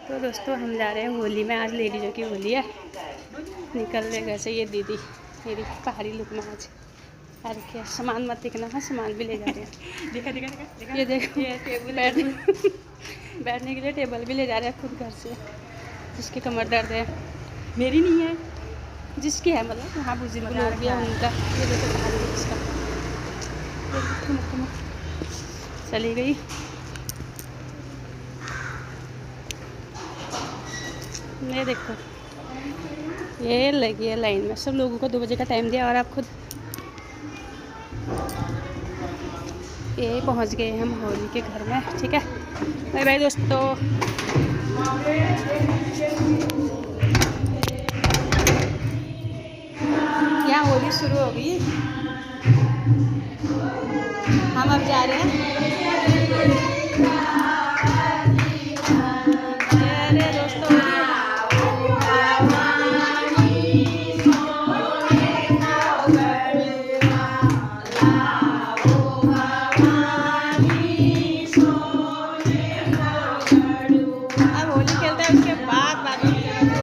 तो दोस्तों हम जा रहे हैं होली में। आज लेडीजों की होली है। निकल रहे घर से ये दीदी मेरी पहाड़ी लुक में आज। और क्या सामान मत दिखना है, सामान भी ले जा रहे हैं। देखा देखा देखा ये देखो ये टेबल बैठने के लिए टेबल भी ले जा रहे हैं खुद घर से। जिसकी कमर दर्द है, मेरी नहीं है, जिसकी है मतलब वहाँ बुजुर्ग लोग भी है उनका। ये देखो पहाड़ी लुक इसका। चली गई। ये देखो ये लगी है लाइन में। सब लोगों को 2 बजे का टाइम दिया और आप खुद ये पहुंच गए हम होली के घर में। ठीक है, बाय बाय दोस्तों। यहाँ होली शुरू हो गई। हम अब जा रहे हैं